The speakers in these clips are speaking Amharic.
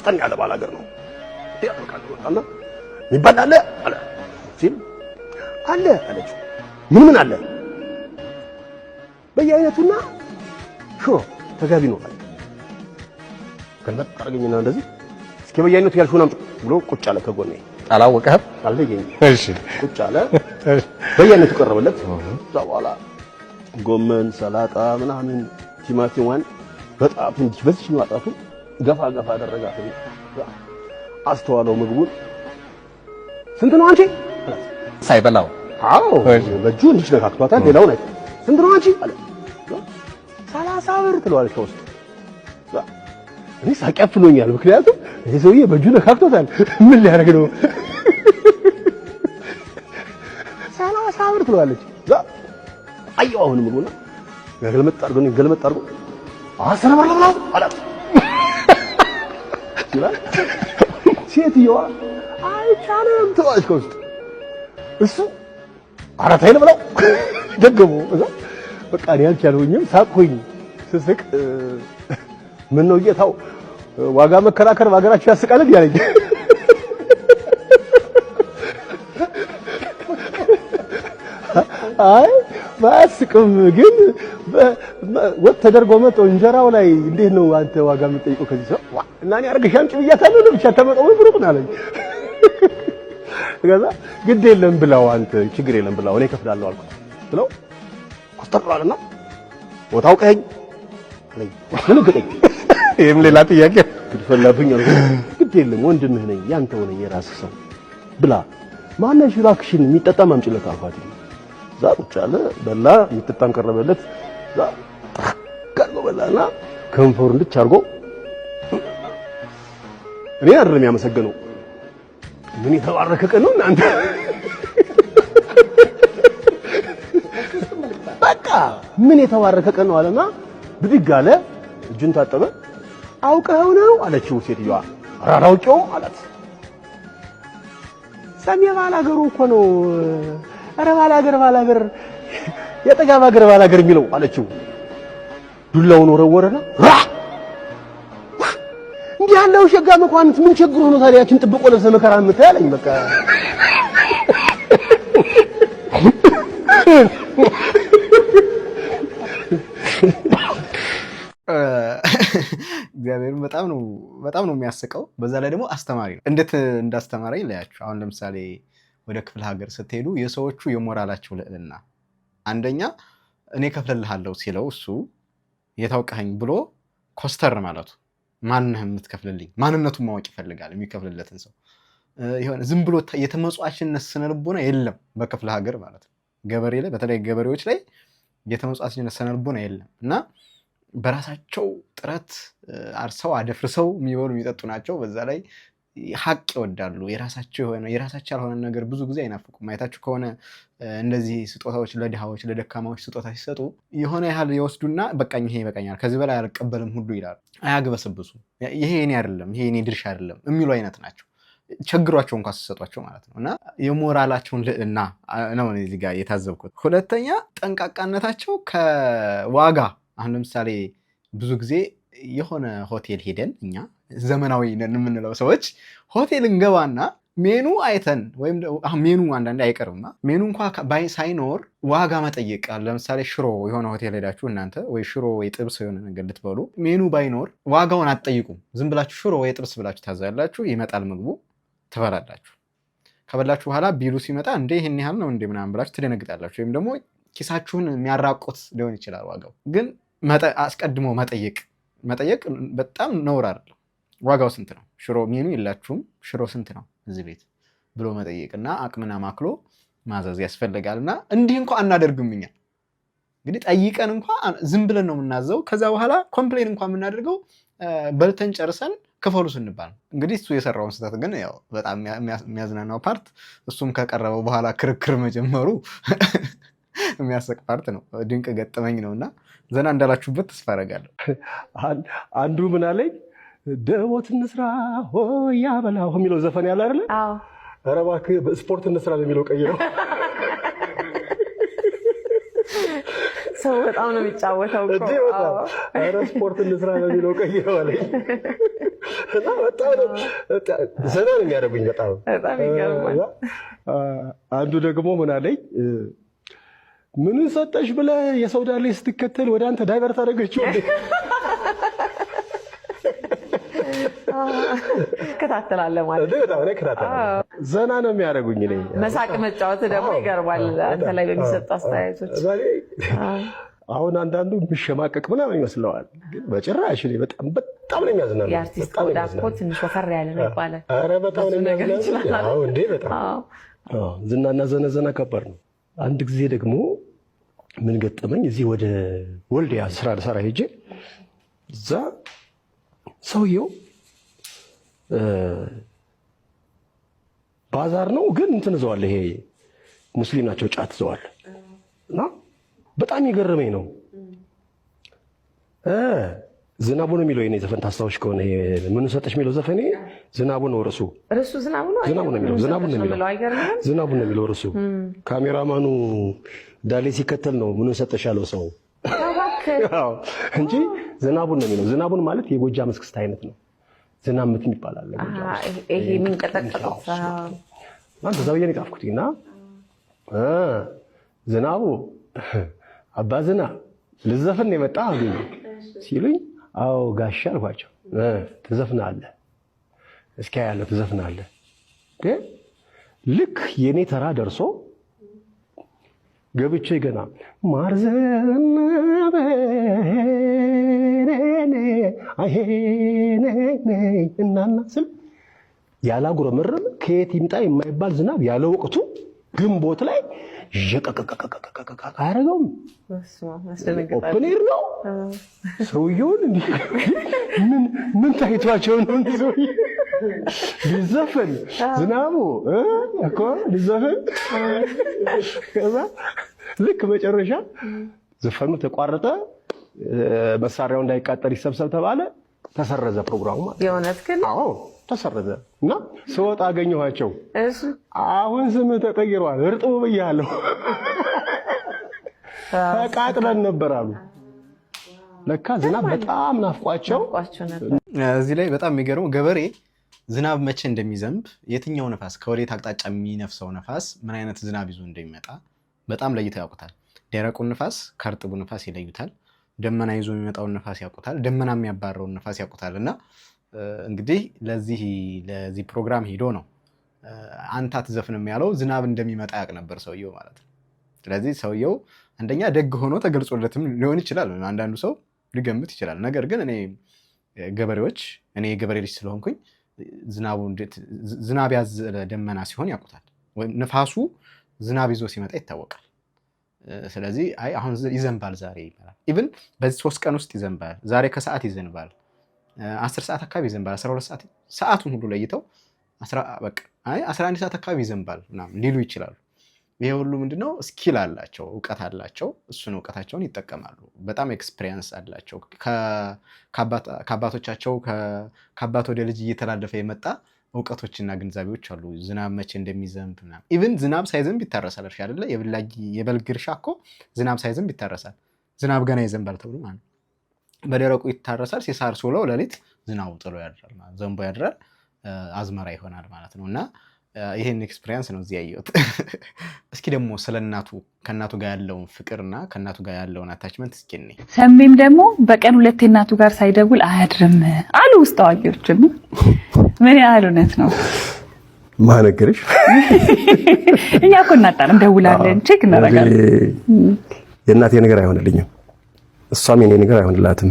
ቆፍጠን ያለ ባላገር ነው ያልቃልና ይባላል አለ ሲል አለ አለች ምን አለ በየአይነቱና ሽሮ ተጋቢ ነው አለ ከለጥ አርገኝና እንደዚህ እስኪ በየአይነቱ ያልሽውን አምጥ ብሎ ቁጭ አለ ከጎኔ አላወቀህም አልለየኝ እሺ ቁጭ አለ በየአይነቱ ቀረበለት በኋላ ጎመን ሰላጣ ምናምን ቲማቲም በጣም እንዲህ በዚህ ነው አጣቱ ገፋ ገፋ አደረጋት አስተዋለው ምግቡን ስንት ነው አንቺ ሳይበላው አዎ በእጁ እንዲህ ነካክቷታል ሌላው ላይ ስንት ነው አንቺ አለ 30 ብር ትለዋለች ከውስጥ እኔ ሳቀፍሎኛል ምክንያቱም ይሄ ሰውዬ በእጁ ነካክቷታል ምን ሊያደርግ ነው 30 ብር ትለዋለች አየው አሁን ምግቡና ገልመጥ አድርጎ አሰናባለሁ ብለው አላት ይላል ሴትየዋ አይቻልም ትለዋለች ከውስጥ እሱ አራት አይል ብለው ደገሙ እዛ በቃ እኔ አልቻለሁኝም ሳቅሁኝ ስስቅ ምን ነው ጌታው ዋጋ መከራከር በአገራችን ያስቃል ያለኝ አይ ባስቅም ግን ወጥ ተደርጎ መጥቶ እንጀራው ላይ እንዴት ነው አንተ ዋጋ የምትጠይቀው ከዚህ ሰው እና እኔ አርገሻም ጭብያታለሁ ነው ብቻ ተመጣው ብሩቅ ናለኝ ከዛ ግድ የለም ብላው አንተ ችግር የለም ብላው እኔ ከፍላለሁ አልኩት ብለው ቆጠራልና ወታው ቀኝ አለኝ ምን ገጠኝ ይሄም ሌላ ጥያቄ ትፈልጋብኝ አልኩ ግድ የለም ወንድምህ ነኝ ያንተው ነኝ የራስህ ሰው ብላ ማነሽ እባክሽን የሚጠጣ ማምጭለት አልኳት ዛቁጭ አለ በላ የሚጠጣም ቀረበለት ዛ ቀርቦ በላና ከንፈሩ እንድች አድርጎ እኔ አይደለም ያመሰገነው ምን የተባረከ ቀን ነው እናንተ በቃ ምን የተባረከ ቀን ነው አለና ብድግ አለ እጁን ታጠበ አውቀው ነው አለችው ሴትዮዋ አራራውቄው አላት ሰሜ ባላገሩ እኮ ነው አረ ባላገር የጠጋብ አገር ባላገር የሚለው አለችው ዱላውን ወረወረና እንዲህ ያለው ሸጋ መኳንንት ምን ቸግሮ ነው ታዲያ ያችን ጥብቆ ለብሰ መከራ የምታያለኝ በቃ እግዚአብሔርን በጣም ነው የሚያስቀው በዛ ላይ ደግሞ አስተማሪ ነው እንዴት እንዳስተማረኝ ለያችሁ አሁን ለምሳሌ ወደ ክፍለ ሀገር ስትሄዱ የሰዎቹ የሞራላቸው ልዕልና አንደኛ እኔ ከፍልልሃለሁ ሲለው እሱ የታውቀኸኝ ብሎ ኮስተር ማለቱ ማንነህ የምትከፍልልኝ ማንነቱን ማወቅ ይፈልጋል የሚከፍልለትን ሰው ይሆነ ዝም ብሎ የተመጽዋችነት ስነልቦና የለም በክፍለ ሀገር ማለት ነው ገበሬ ላይ በተለይ ገበሬዎች ላይ የተመጽዋችነት ስነልቦና የለም እና በራሳቸው ጥረት አርሰው አደፍርሰው የሚበሉ የሚጠጡ ናቸው በዛ ላይ ሀቅ ይወዳሉ የራሳቸው ያልሆነ ነገር ብዙ ጊዜ አይናፍቁም ማየታችሁ ከሆነ እንደዚህ ስጦታዎች ለድሃዎች ለደካማዎች ስጦታ ሲሰጡ የሆነ ያህል ይወስዱና በቃኝ ይሄ ይበቃኛል ከዚህ በላይ አልቀበልም ሁሉ ይላሉ አያግበሰብሱ ይሄ የኔ አይደለም ይሄ የኔ ድርሻ አይደለም የሚሉ አይነት ናቸው ቸግሯቸው እንኳን ሲሰጧቸው ማለት ነውና የሞራላቸውን ልዕልና ነው እዚህ ጋር የታዘብኩት ሁለተኛ ጠንቃቃነታቸው ከዋጋ አሁን ለምሳሌ ብዙ ጊዜ የሆነ ሆቴል ሄደን እኛ ዘመናዊ ነን የምንለው ሰዎች ሆቴል እንገባና ሜኑ አይተን ወይም ሜኑ አንዳንዴ አይቀርምና ሜኑ እንኳን ሳይኖር ዋጋ መጠየቅ ለምሳሌ ሽሮ የሆነ ሆቴል ሄዳችሁ እናንተ ወይ ሽሮ ወይ ጥብስ የሆነ ነገር ልትበሉ ሜኑ ባይኖር ዋጋውን አትጠይቁም ዝም ብላችሁ ሽሮ ወይ ጥብስ ብላችሁ ታዛላችሁ ይመጣል ምግቡ ትበላላችሁ ከበላችሁ በኋላ ቢሉ ሲመጣ እንዴ ይሄን ያህል ነው እንዴ ምናምን ብላችሁ ትደነግጣላችሁ ወይም ደግሞ ኪሳችሁን የሚያራቁት ሊሆን ይችላል ዋጋው ግን አስቀድሞ መጠየቅ በጣም ነውር አይደለም ዋጋው ስንት ነው ሽሮ ሜኑ የላችሁም ሽሮ ስንት ነው እዚህ ቤት ብሎ መጠየቅና አቅምና ማክሎ ማዘዝ ያስፈልጋልና እንዲህ እንኳን አናደርግምኛ እንግዲህ ጠይቀን እንኳን ዝም ብለን ነው የምናዘው ከዛ በኋላ ኮምፕሌን እንኳን የምናደርገው በልተን ጨርሰን ከፈሉ ስንባል እንግዲህ እሱ የሰራውን ስህተት ግን ያው በጣም የሚያዝናናው ፓርት እሱም ከቀረበው በኋላ ክርክር መጀመሩ የሚያስቅ ፓርት ነው ድንቅ ገጠመኝ ነውና ዘና እንዳላችሁበት ተስፋ አደርጋለሁ አንዱ ምን አለኝ ደቦት እንስራ ሆያ በላው የሚለው ዘፈን ያለ አይደል አዎ ኧረ እባክህ በስፖርት እንስራ በሚለው ቀይረው ሰው በጣም ነው የሚጫወተው እኮ ኧረ ስፖርት እንስራ በሚለው ቀይረው አለኝ እና በጣም ዘና ነው የሚያደርጉኝ። በጣም ይገርማል። አንዱ ደግሞ ምን አለኝ፣ ምን ሰጠሽ ብለህ የሰው ዳሌ ስትከተል ወደ አንተ ዳይቨርት አደረገችው እንዴ? እከታተላለሁ ማለት ነው። ዘና ነው የሚያደርጉኝ። እኔ መሳቅ መጫወት ደግሞ ይገርማል። አንተ ላይ በሚሰጡ አስተያየቶች አሁን አንዳንዱ የሚሸማቀቅ ምናምን ይመስለዋል፣ ግን በጭራሽ እኔ በጣም ነው የሚያዝናናው። የአርቲስት ቆዳ እኮ ትንሽ ወፈር ያለ ነው ይባላል። ኧረ በጣም ነው የሚያዝናናው። አዎ እንዴ በጣም ዝናና ዘነዘና ከባድ ነው። አንድ ጊዜ ደግሞ ምን ገጠመኝ፣ እዚህ ወደ ወልዲያ ስራ ልሰራ ሄጄ እዛ ሰውየው ባዛር ነው ግን እንትን ዘዋል፣ ይሄ ሙስሊም ናቸው፣ ጫት ዘዋል እና በጣም ይገርመኝ ነው። ዝናቡ ነው የሚለው የኔ ዘፈን ታስታውሽ ከሆነ ምን ሰጠሽ የሚለው ዘፈኔ ዝናቡ ነው ርሱ ዝናቡ ነው የሚለው ዝናቡ ነው የሚለው ርሱ። ካሜራማኑ ዳሌ ሲከተል ነው ምን ሰጠሽ ያለው ሰው እንጂ ዝናቡን ነው የሚለው። ዝናቡን ማለት የጎጃም እስክስታ አይነት ነው። ዝናብ ምት ይባላል። ይሄ ምን ቀጠቀጠው አንተ ዘበየ ነው ጣፍኩትና ዝናቡ አባ ዝናብ ልዘፍን የመጣ አሉኝ ሲሉኝ፣ አዎ ጋሻ አልኳቸው። ትዘፍናለህ እስኪ ያለው ትዘፍናለህ። ግን ልክ የኔ ተራ ደርሶ ገብቼ ገና ማርዘናበ እናና ስል ያላጉረመረም ከየት ይምጣ የማይባል ዝናብ ያለ ወቅቱ ግንቦት ላይ አያረገውም። ኦፕን ኤር ነው። ሰውየውን ምን ታይቷቸው ነው ሊዘፈን ዝናቡ እኮ ሊዘፈን። ከዛ ልክ መጨረሻ ዘፈኑ ተቋረጠ። መሳሪያው እንዳይቃጠል ይሰብሰብ ተባለ። ተሰረዘ ፕሮግራሙ ማለት የእውነት ግን አዎ ተሰረዘ። እና ስወጣ አገኘኋቸው። አሁን ስም ተቀይሯል እርጥቡ ብያለሁ ተቃጥለን ነበር አሉ። ለካ ዝናብ በጣም ናፍቋቸው ነበር። እዚህ ላይ በጣም የሚገርመው ገበሬ ዝናብ መቼ እንደሚዘንብ፣ የትኛው ነፋስ ከወዴት አቅጣጫ የሚነፍሰው ነፋስ ምን አይነት ዝናብ ይዞ እንደሚመጣ በጣም ለይተው ያውቁታል። ደረቁን ነፋስ ከእርጥቡ ነፋስ ይለዩታል። ደመና ይዞ የሚመጣውን ነፋስ ያውቁታል። ደመና የሚያባረውን ነፋስ ያውቁታል። እና እንግዲህ ለዚህ ፕሮግራም ሄዶ ነው አንተ አትዘፍንም ያለው። ዝናብ እንደሚመጣ ያውቅ ነበር ሰውየው ማለት ነው። ስለዚህ ሰውየው አንደኛ ደግ ሆኖ ተገልጾለትም ሊሆን ይችላል፣ አንዳንዱ ሰው ሊገምት ይችላል። ነገር ግን እኔ የገበሬ ልጅ ስለሆንኩኝ ዝናብ ያዘለ ደመና ሲሆን ያውቁታል፣ ወይም ነፋሱ ዝናብ ይዞ ሲመጣ ይታወቃል። ስለዚህ አይ አሁን ይዘንባል ዛሬ ይባላል። ኢቭን በዚህ 3 ቀን ውስጥ ይዘንባል፣ ዛሬ ከሰዓት ይዘንባል፣ 10 ሰዓት አካባቢ ይዘንባል፣ 12 ሰዓት ሰዓቱን ሁሉ ለይተው 11 ሰዓት አካባቢ ይዘንባል ምናምን ሊሉ ይችላሉ። ይሄ ሁሉ ምንድነው? ስኪል አላቸው፣ እውቀት አላቸው። እሱን እውቀታቸውን ይጠቀማሉ። በጣም ኤክስፒሪየንስ አላቸው። ከአባቶቻቸው ከአባት ወደ ልጅ እየተላለፈ የመጣ እውቀቶችና ግንዛቤዎች አሉ። ዝናብ መቼ እንደሚዘንብ ምናምን። ኢቭን ዝናብ ሳይዘንብ ይታረሳል እርሻ አይደለ? የበልግ እርሻ እኮ ዝናብ ሳይዘንብ ይታረሳል። ዝናብ ገና ይዘንባል ተብሎ ማለት በደረቁ ይታረሳል። ሲሳርስ ውለው ሌሊት ዝናቡ ጥሎ ያድራል ማለት ዘንቦ ያድራል፣ አዝመራ ይሆናል ማለት ነው። እና ይሄን ኤክስፒሪየንስ ነው እዚህ ያየሁት። እስኪ ደግሞ ስለ ከእናቱ ጋር ያለውን ፍቅርና ከእናቱ ጋር ያለውን አታችመንት እስኪ እኔ ሰሜም ደግሞ በቀን 2 እናቱ ጋር ሳይደውል አያድርም አሉ ውስጥ አዋቂዎችም። ምን ያህል እውነት ነው? ማን ነገርሽ? እኛ እኮ እናጣለን፣ ደውላለን፣ ቼክ እናደርጋለን። የእናቴ ነገር አይሆንልኝም፣ እሷም የኔ ነገር አይሆንላትም።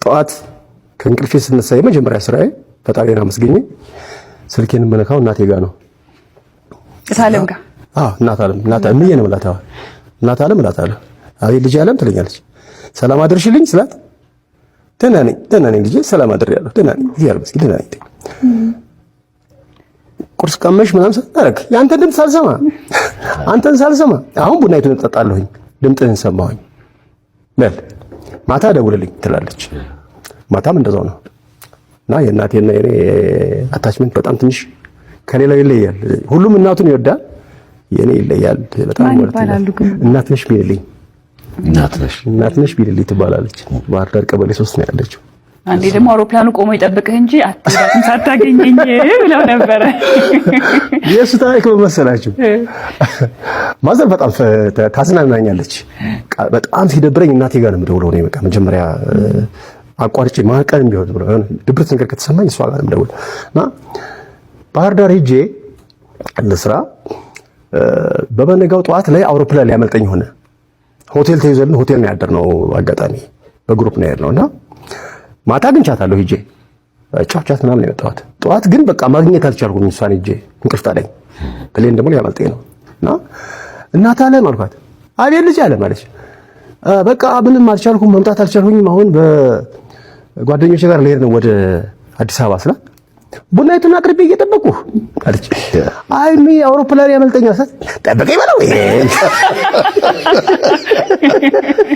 ጠዋት ከእንቅልፌ ስነሳ የመጀመሪያ ስራዬ ፈጣሪና መስገኘ ስልኬን መነካው እናቴ ጋር ነው። ሳለም ጋር እናት አለም እምዬ ነው የምላት። እናት አለም እላታለሁ። አቤት ልጅ አለም ትለኛለች። ሰላም አድርሽልኝ ስላት ደህና ነኝ ልጄ፣ ሰላም አድሬያለሁ፣ ደህና ነኝ እግዚአብሔር ይመስገን ደህና ነኝ። ቁርስ ቀመሽ ምናምን ሳታረግ ያንተን ድምፅ ሳልሰማ አንተን ሳልሰማ አሁን ቡናይቱን እጠጣለሁኝ፣ ድምፅህን ሰማሁኝ፣ በል ማታ ደውልልኝ ትላለች። ማታም እንደዛው ነው። እና የእናቴና የኔ አታችመንት በጣም ትንሽ ከሌላው ይለያል። ሁሉም እናቱን ይወዳል፣ የኔ ይለያል በጣም ማለት ነው። እናት ነሽ ቢልልኝ ትባላለች። ባህር ዳር ቀበሌ 3 ነው ያለችው። አንዴ ደግሞ አውሮፕላኑ ቆሞ ይጠብቅህ እንጂ አትሄዳትም ሳታገኘኝ ብለው ነበረ። የእሱ ታሪክ መሰላችሁ ማዘር በጣም ታዝናናኛለች። በጣም ሲደብረኝ እናቴ ጋር ነው የምደውለው ነው በቃ መጀመሪያ አቋርጬ ማቀን ቢሆን ድብርት ነገር ከተሰማኝ እሷ ጋር ነው የምደውለው እና ባህር ዳር ሄጄ ለስራ በመነጋው ጠዋት ላይ አውሮፕላን ሊያመልጠኝ ሆነ። ሆቴል ተይዘልን ሆቴል ነው ያደርነው። አጋጣሚ በግሩፕ ነው ያደርነውና ማታ ግን ቻታለሁ ሄጄ ቻቻት ምናምን የመጣሁት ጠዋት ግን በቃ ማግኘት አልቻልኩም። እሷን ሄጄ እንቅልፍ ጣለኝ። ፕሌን ደግሞ ሊያመልጠኝ ነው እና እናት አለ ማልኳት አቤት ልጅ አለ ማለት በቃ ምንም አልቻልኩም መምጣት አልቻልኩኝም። አሁን በጓደኞቼ ጋር ልሄድ ነው ወደ አዲስ አበባ ስላ ቡናይቱን አቅርቤ እየጠበቁ አለች። አይ ሚ አውሮፕላን ያመልጠኛል ሰት ጠብቀኝ በለው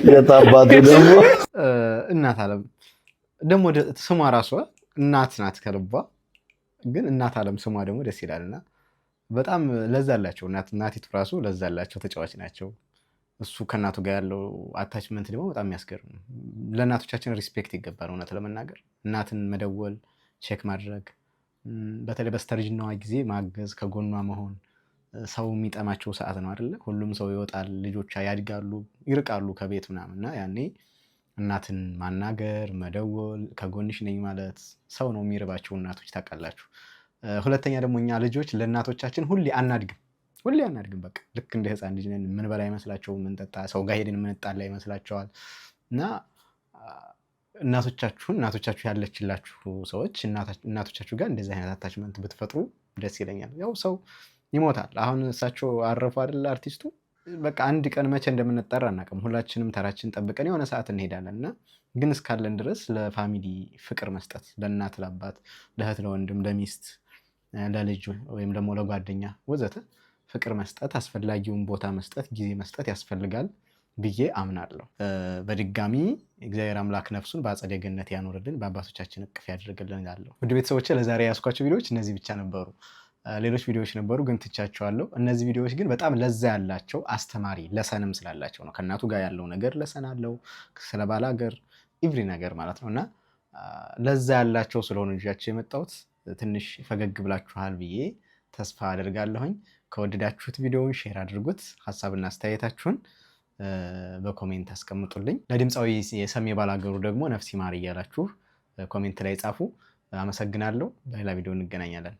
የታባቱ ደግሞ እናት አለም ደግሞ ስሟ ራሷ እናት ናት ከልቧ። ግን እናት አለም ስሟ ደግሞ ደስ ይላልና በጣም ለዛ አላቸው። እናቲቱ ራሱ ለዛ አላቸው፣ ተጫዋች ናቸው። እሱ ከእናቱ ጋር ያለው አታችመንት ደግሞ በጣም የሚያስገርም ነው። ለእናቶቻችን ሪስፔክት ይገባል። እውነት ለመናገር እናትን መደወል፣ ቼክ ማድረግ፣ በተለይ በስተርጅናዋ ጊዜ ማገዝ፣ ከጎኗ መሆን። ሰው የሚጠማቸው ሰዓት ነው አይደለ? ሁሉም ሰው ይወጣል፣ ልጆች ያድጋሉ፣ ይርቃሉ ከቤት ምናምንና ያኔ እናትን ማናገር፣ መደወል፣ ከጎንሽ ነኝ ማለት ሰው ነው የሚርባቸው እናቶች ታውቃላችሁ። ሁለተኛ ደግሞ እኛ ልጆች ለእናቶቻችን ሁሌ አናድግም። በቃ ልክ እንደ ህፃን ልጅ ነን። ምን በላ ይመስላቸው፣ ምን ጠጣ፣ ሰው ጋር ሄደን ምንጣላ ይመስላቸዋል። እና እናቶቻችሁ ያለችላችሁ ሰዎች እናቶቻችሁ ጋር እንደዚህ አይነት አታችመንት ብትፈጥሩ ደስ ይለኛል። ያው ሰው ይሞታል። አሁን እሳቸው አረፉ አይደል አርቲስቱ። በቃ አንድ ቀን መቼ እንደምንጠራ አናውቅም። ሁላችንም ተራችን ጠብቀን የሆነ ሰዓት እንሄዳለን እና ግን እስካለን ድረስ ለፋሚሊ ፍቅር መስጠት፣ ለእናት፣ ለአባት፣ ለእህት፣ ለወንድም፣ ለሚስት፣ ለልጅ ወይም ደግሞ ለጓደኛ ወዘተ ፍቅር መስጠት፣ አስፈላጊውን ቦታ መስጠት፣ ጊዜ መስጠት ያስፈልጋል ብዬ አምናለሁ። በድጋሚ እግዚአብሔር አምላክ ነፍሱን በአጸደ ገነት ያኖርልን፣ በአባቶቻችን እቅፍ ያደርግልን እላለሁ። ውድ ቤተሰቦቼ ለዛሬ ያስኳቸው ቪዲዮዎች እነዚህ ብቻ ነበሩ። ሌሎች ቪዲዮዎች ነበሩ ግን ትቻቸዋለሁ። እነዚህ ቪዲዮዎች ግን በጣም ለዛ ያላቸው አስተማሪ ለሰንም ስላላቸው ነው። ከእናቱ ጋር ያለው ነገር ለሰን አለው፣ ስለ ባል ሀገር ኢቭሪ ነገር ማለት ነው እና ለዛ ያላቸው ስለሆኑ ልጃቸው የመጣሁት ትንሽ ፈገግ ብላችኋል ብዬ ተስፋ አደርጋለሁኝ። ከወደዳችሁት ቪዲዮውን ሼር አድርጉት። ሀሳብና አስተያየታችሁን በኮሜንት አስቀምጡልኝ። ለድምፃዊ የሰሜ ባላገሩ ደግሞ ነፍስ ይማር እያላችሁ ኮሜንት ላይ ጻፉ። አመሰግናለሁ። በሌላ ቪዲዮ እንገናኛለን።